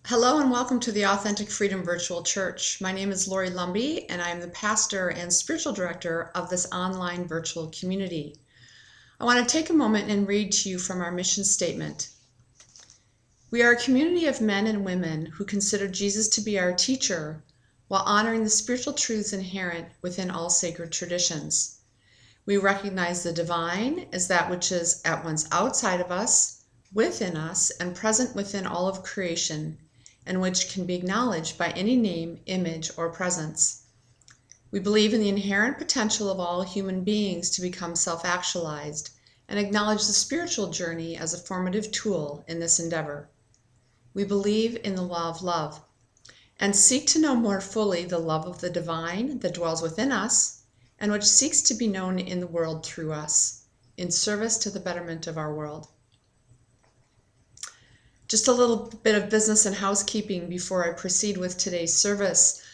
Hello and welcome to the Authentic Freedom Virtual Church. My name is Lori Lumby and I'm the pastor and spiritual director of this online virtual community. I want to take a moment and read to you from our mission statement. We are a community of men and women who consider Jesus to be our teacher while honoring the spiritual truths inherent within all sacred traditions. We recognize the divine as that which is at once outside of us, within us, and present within all of creation, and which can be acknowledged by any name, image, or presence. We believe in the inherent potential of all human beings to become self-actualized and acknowledge the spiritual journey as a formative tool in this endeavor. We believe in the law of love and seek to know more fully the love of the divine that dwells within us and which seeks to be known in the world through us, in service to the betterment of our world. Just a little bit of business and housekeeping before I proceed with today's service.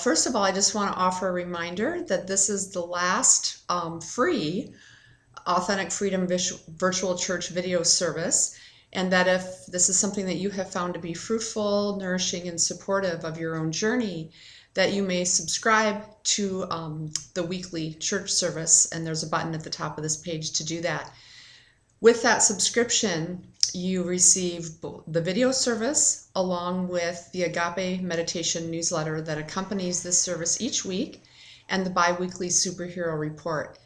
First of all, I just want to offer a reminder that this is the last free Authentic Freedom Virtual Church video service, and that if this is something that you have found to be fruitful, nourishing, and supportive of your own journey, that you may subscribe to the weekly church service, and there's a button at the top of this page to do that. With that subscription, you receive the video service along with the Agape Meditation newsletter that accompanies this service each week and the bi-weekly superhero report.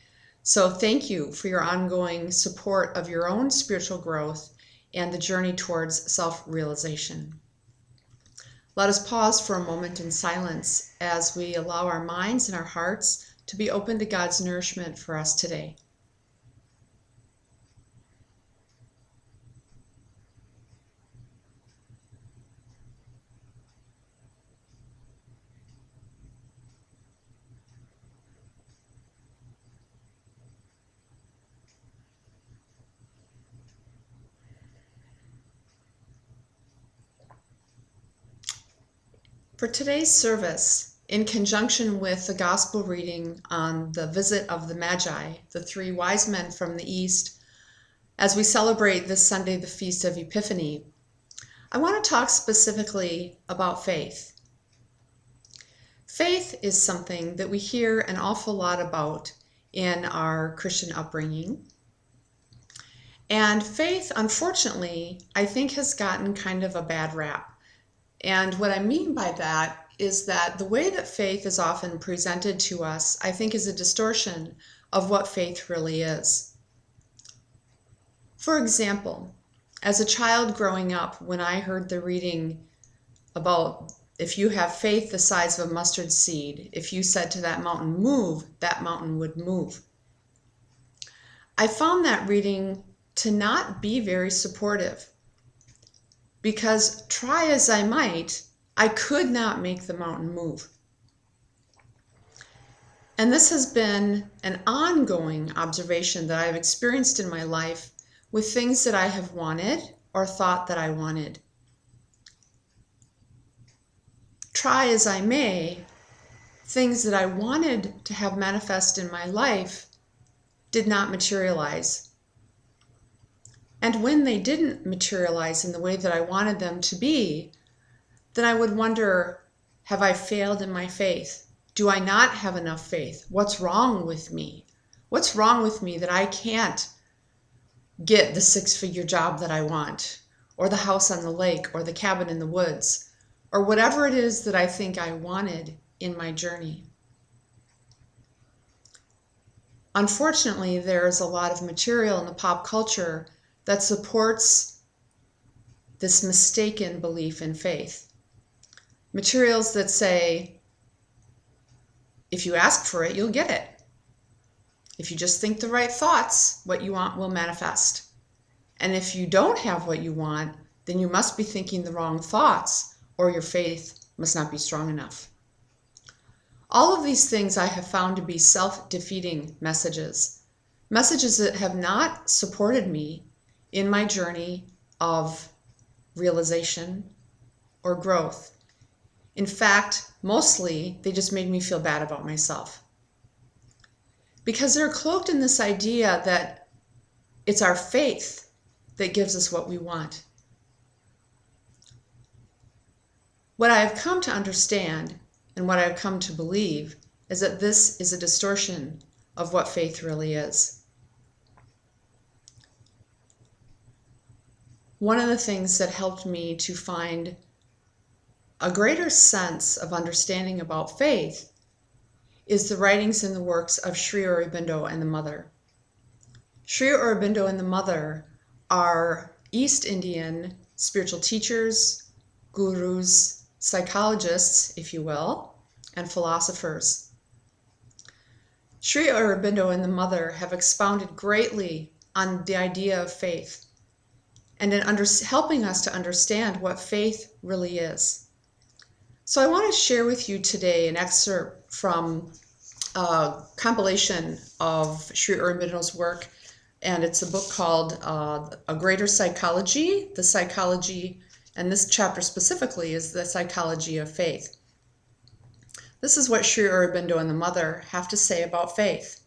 So thank you for your ongoing support of your own spiritual growth and the journey towards self-realization. Let us pause for a moment in silence as we allow our minds and our hearts to be open to God's nourishment for us today. For today's service, in conjunction with the gospel reading on the visit of the Magi, the three wise men from the East, as we celebrate this Sunday the Feast of Epiphany, I want to talk specifically about faith. Faith is something that we hear an awful lot about in our Christian upbringing. And faith, unfortunately, I think has gotten kind of a bad rap. And what I mean by that is that the way that faith is often presented to us, I think, is a distortion of what faith really is. For example, as a child growing up, when I heard the reading about if you have faith the size of a mustard seed, if you said to that mountain, move, that mountain would move. I found that reading to not be very supportive. Because try as I might, I could not make the mountain move. And this has been an ongoing observation that I've experienced in my life with things that I have wanted or thought that I wanted. Try as I may, things that I wanted to have manifest in my life did not materialize. And when they didn't materialize in the way that I wanted them to be, then I would wonder, have I failed in my faith? Do I not have enough faith? What's wrong with me? What's wrong with me that I can't get the six-figure job that I want, or the house on the lake, or the cabin in the woods, or whatever it is that I think I wanted in my journey? Unfortunately, there's a lot of material in the pop culture that supports this mistaken belief in faith. Materials that say, if you ask for it, you'll get it. If you just think the right thoughts, what you want will manifest. And if you don't have what you want, then you must be thinking the wrong thoughts, or your faith must not be strong enough. All of these things I have found to be self-defeating messages that have not supported me in my journey of realization or growth. In fact, mostly they just made me feel bad about myself. Because they're cloaked in this idea that it's our faith that gives us what we want. What I have come to understand and what I have come to believe is that this is a distortion of what faith really is. One of the things that helped me to find a greater sense of understanding about faith is the writings and the works of Sri Aurobindo and the Mother. Sri Aurobindo and the Mother are East Indian spiritual teachers, gurus, psychologists, if you will, and philosophers. Sri Aurobindo and the Mother have expounded greatly on the idea of faith and in helping us to understand what faith really is. So I want to share with you today an excerpt from a compilation of Sri Aurobindo's work, and it's a book called A Greater Psychology, the psychology, and this chapter specifically is the psychology of faith. This is what Sri Aurobindo and the Mother have to say about faith.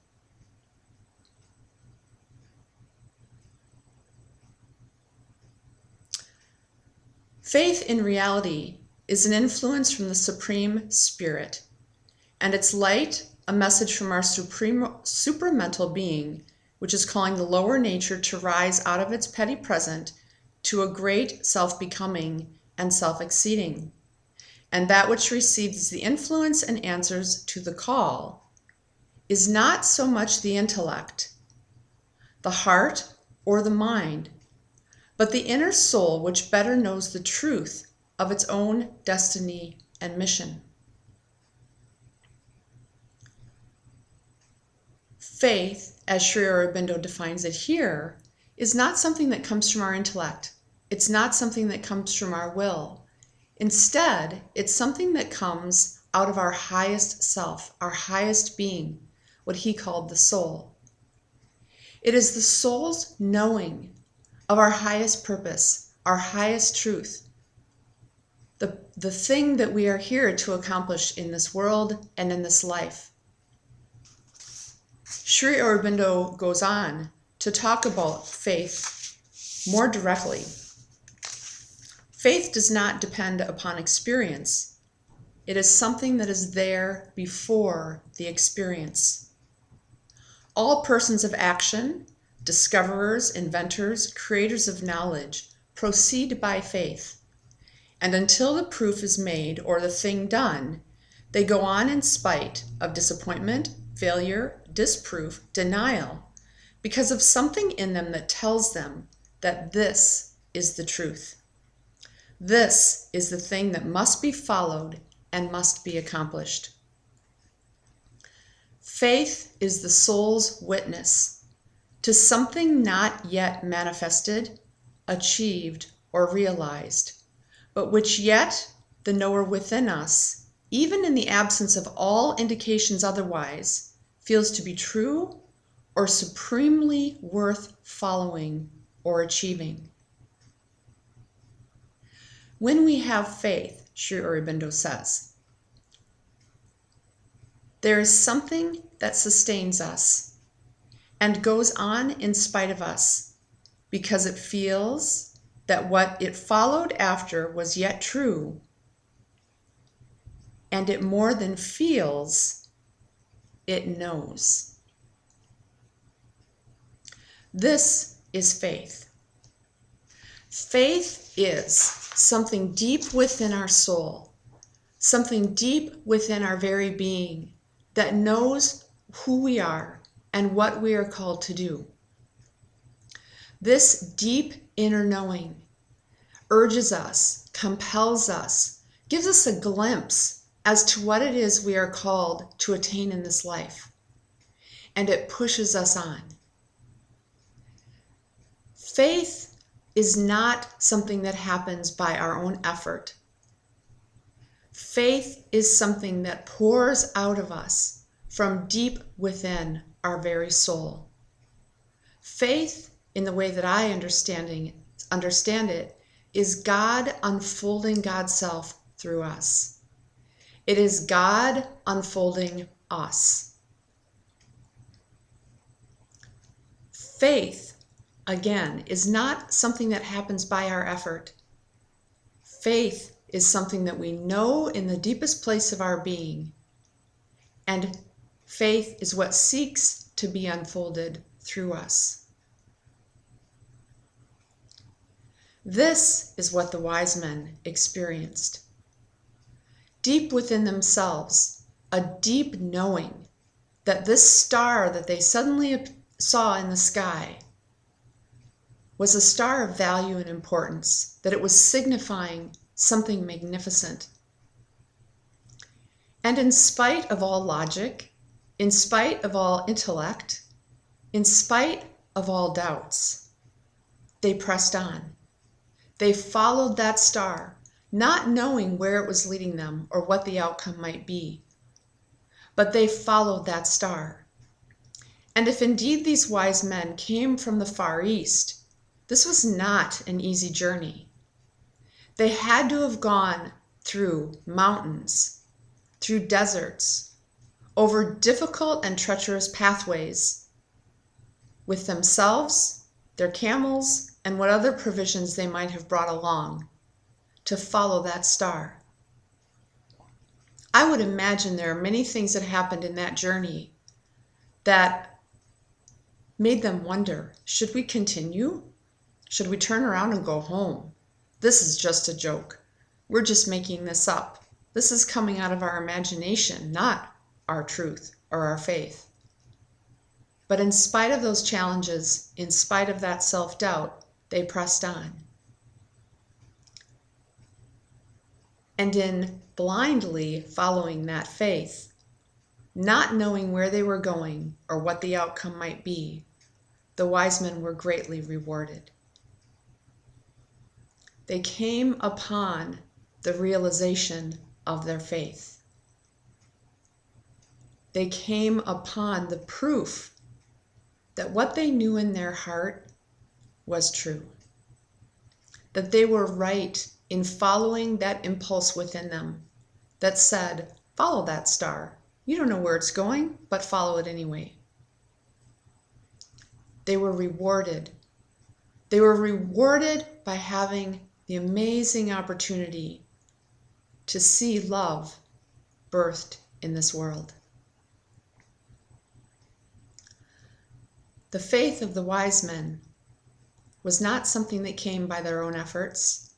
Faith in reality is an influence from the Supreme Spirit, and its light a message from our supramental being, which is calling the lower nature to rise out of its petty present to a great self-becoming and self-exceeding. And that which receives the influence and answers to the call is not so much the intellect, the heart, or the mind, but the inner soul which better knows the truth of its own destiny and mission. Faith, as Sri Aurobindo defines it here, is not something that comes from our intellect. It's not something that comes from our will. Instead, it's something that comes out of our highest self, our highest being, what he called the soul. It is the soul's knowing of our highest purpose, our highest truth, the thing that we are here to accomplish in this world and in this life. Sri Aurobindo goes on to talk about faith more directly. Faith does not depend upon experience. It is something that is there before the experience. All persons of action, discoverers, inventors, creators of knowledge, proceed by faith. And until the proof is made or the thing done, they go on in spite of disappointment, failure, disproof, denial, because of something in them that tells them that this is the truth. This is the thing that must be followed and must be accomplished. Faith is the soul's witness to something not yet manifested, achieved, or realized, but which yet the knower within us, even in the absence of all indications otherwise, feels to be true or supremely worth following or achieving. When we have faith, Sri Aurobindo says, there is something that sustains us and goes on in spite of us, because it feels that what it followed after was yet true, and it more than feels, it knows. This is faith. Faith is something deep within our soul, something deep within our very being that knows who we are and what we are called to do. This deep inner knowing urges us, compels us, gives us a glimpse as to what it is we are called to attain in this life, and it pushes us on. Faith is not something that happens by our own effort. Faith is something that pours out of us from deep within our very soul. Faith, in the way that I understand it, is God unfolding God's self through us. It is God unfolding us. Faith, again, is not something that happens by our effort. Faith is something that we know in the deepest place of our being, and faith is what seeks to be unfolded through us. This is what the wise men experienced. Deep within themselves, a deep knowing that this star that they suddenly saw in the sky was a star of value and importance, that it was signifying something magnificent. And in spite of all logic, in spite of all intellect, in spite of all doubts, they pressed on. They followed that star, not knowing where it was leading them or what the outcome might be. But they followed that star. And if indeed these wise men came from the Far East, this was not an easy journey. They had to have gone through mountains, through deserts, over difficult and treacherous pathways, with themselves, their camels, and what other provisions they might have brought along, to follow that star. I would imagine there are many things that happened in that journey that made them wonder, should we continue? Should we turn around and go home? This is just a joke. We're just making this up. This is coming out of our imagination, not our truth or our faith. But in spite of those challenges, in spite of that self-doubt, they pressed on. And in blindly following that faith, not knowing where they were going or what the outcome might be, the wise men were greatly rewarded. They came upon the realization of their faith. They came upon the proof that what they knew in their heart was true. That they were right in following that impulse within them that said, follow that star. You don't know where it's going, but follow it anyway. They were rewarded. They were rewarded by having the amazing opportunity to see love birthed in this world. The faith of the wise men was not something that came by their own efforts.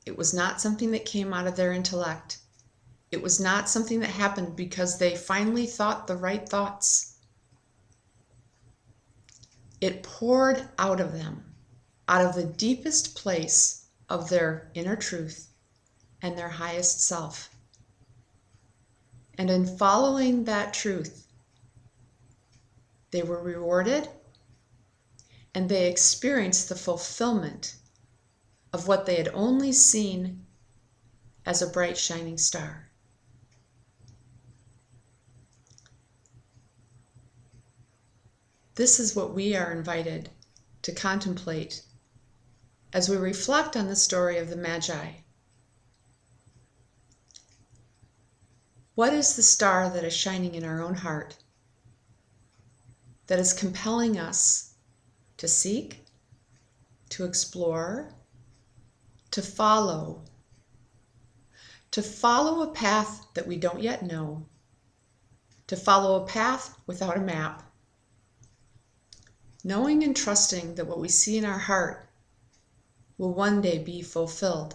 It was not something that came out of their intellect. It was not something that happened because they finally thought the right thoughts. It poured out of them, out of the deepest place of their inner truth and their highest self. And in following that truth, they were rewarded and they experienced the fulfillment of what they had only seen as a bright shining star. This is what we are invited to contemplate as we reflect on the story of the Magi. What is the star that is shining in our own heart, that is compelling us to seek, to explore, to follow a path that we don't yet know, to follow a path without a map, knowing and trusting that what we see in our heart will one day be fulfilled,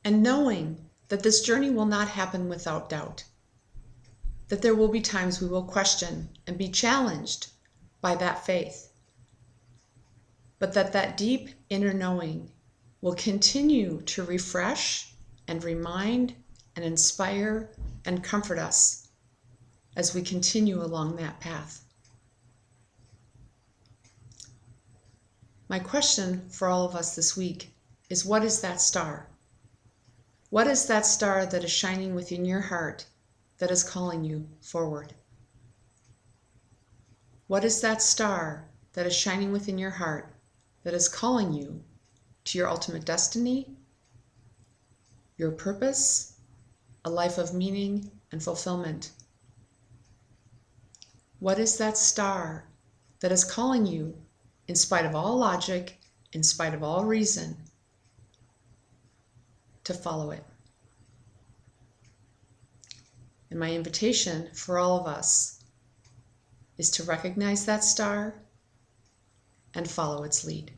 and knowing that this journey will not happen without doubt, that there will be times we will question and be challenged by that faith, but that deep inner knowing will continue to refresh and remind and inspire and comfort us as we continue along that path. My question for all of us this week is, what is that star? What is that star that is shining within your heart that is calling you forward? What is that star that is shining within your heart that is calling you to your ultimate destiny, your purpose, a life of meaning and fulfillment? What is that star that is calling you, in spite of all logic, in spite of all reason, to follow it. And my invitation for all of us is to recognize that star and follow its lead.